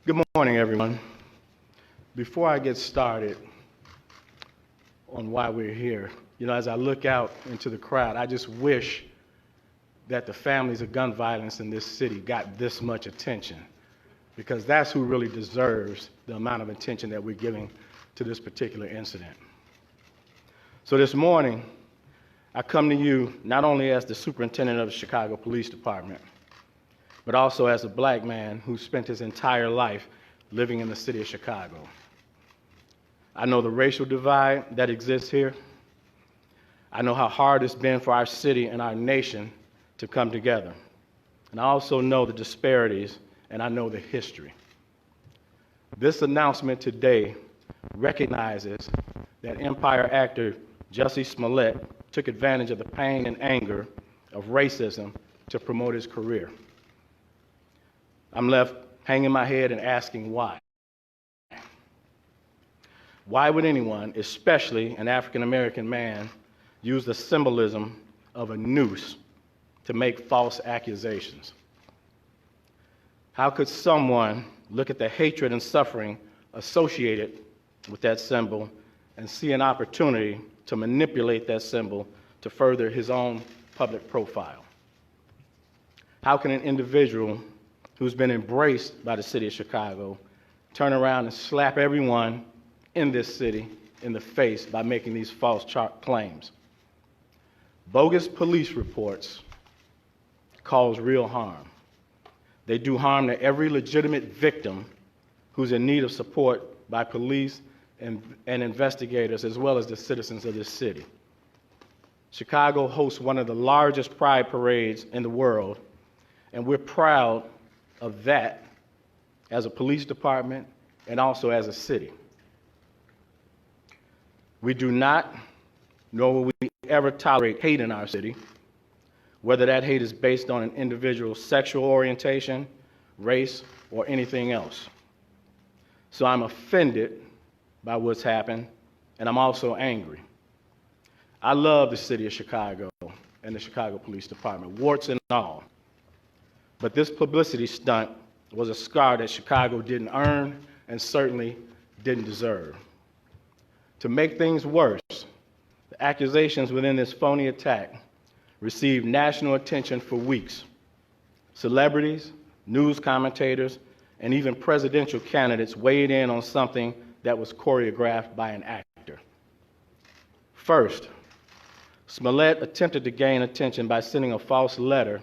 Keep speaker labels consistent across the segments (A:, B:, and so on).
A: Good morning, everyone. Before I get started on why we're here, as I look out into the crowd, I just wish that the families of gun violence in this city got this much attention, because that's who really deserves the amount of attention that we're giving to this particular incident. So this morning, I come to you not only as the superintendent of the Chicago Police Department, but also as a black man who spent his entire life living in the city of Chicago. I know the racial divide that exists here. I know how hard it's been for our city and our nation to come together. And I also know the disparities, and I know the history. This announcement today recognizes that Empire actor Jussie Smollett took advantage of the pain and anger of racism to promote his career. I'm left hanging my head and asking why. Why would anyone, especially an African-American man, use the symbolism of a noose to make false accusations? How could someone look at the hatred and suffering associated with that symbol and see an opportunity to manipulate that symbol to further his own public profile? How can an individual who's been embraced by the city of Chicago turn around and slap everyone in this city in the face by making these false claims? Bogus police reports cause real harm. They do harm to every legitimate victim who's in need of support by police and investigators, as well as the citizens of this city. Chicago hosts one of the largest pride parades in the world, and we're proud of that as a police department and also as a city. We do not, nor will we ever tolerate hate in our city, whether that hate is based on an individual's sexual orientation, race, or anything else. So I'm offended by what's happened, and I'm also angry. I love the city of Chicago and the Chicago Police Department, warts and all. But this publicity stunt was a scar that Chicago didn't earn and certainly didn't deserve. To make things worse, the accusations within this phony attack received national attention for weeks. Celebrities, news commentators, and even presidential candidates weighed in on something that was choreographed by an actor. First, Smollett attempted to gain attention by sending a false letter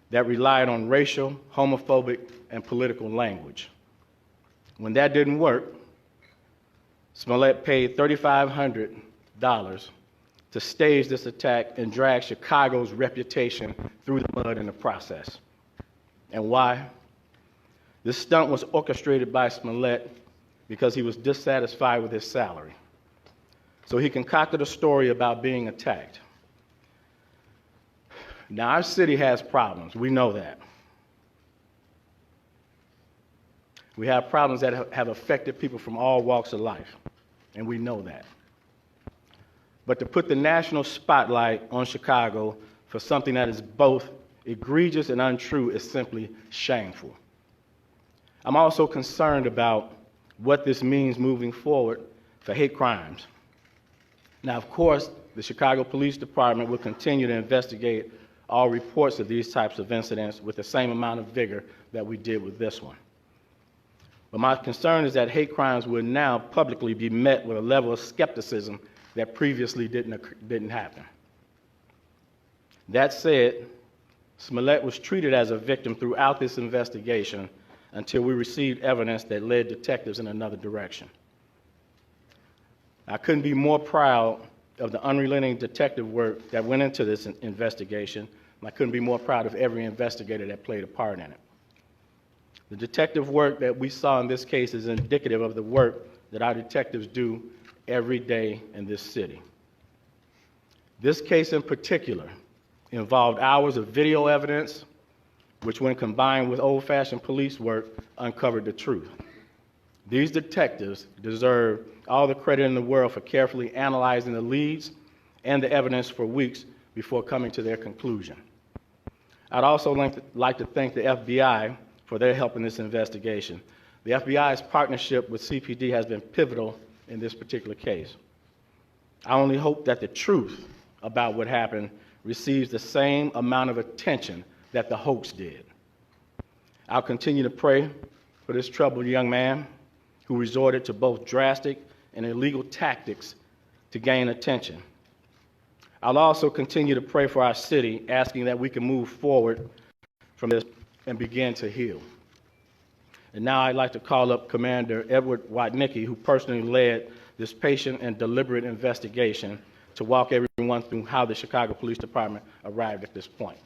A: that relied on racial, homophobic, and political language. When that didn't work, Smollett paid $3,500 to stage this attack and drag Chicago's reputation through the mud in the process. And why? This stunt was orchestrated by Smollett because he was dissatisfied with his salary. So he concocted a story about being attacked. Now, our city has problems. We know that. We have problems that have affected people from all walks of life, and we know that. But to put the national spotlight on Chicago for something that is both egregious and untrue is simply shameful. I'm also concerned about what this means moving forward for hate crimes. Now, of course, the Chicago Police Department will continue to investigate all reports of these types of incidents with the same amount of vigor that we did with this one. But my concern is that hate crimes will now publicly be met with a level of skepticism that previously didn't happen. That said, Smollett was treated as a victim throughout this investigation until we received evidence that led detectives in another direction. I couldn't be more proud of the unrelenting detective work that went into this investigation, and I couldn't be more proud of every investigator that played a part in it. The detective work that we saw in this case is indicative of the work that our detectives do every day in this city. This case in particular involved hours of video evidence, which when combined with old-fashioned police work, uncovered the truth. These detectives deserve all the credit in the world for carefully analyzing the leads and the evidence for weeks before coming to their conclusion. I'd also like to thank the FBI for their help in this investigation. The FBI's partnership with CPD has been pivotal in this particular case. I only hope that the truth about what happened receives the same amount of attention that the hoax did. I'll continue to pray for this troubled young man who resorted to both drastic and illegal tactics to gain attention. I'll also continue to pray for our city, asking that we can move forward from this and begin to heal. And now I'd like to call up Commander Edward Watnicki, who personally led this patient and deliberate investigation, to walk everyone through how the Chicago Police Department arrived at this point.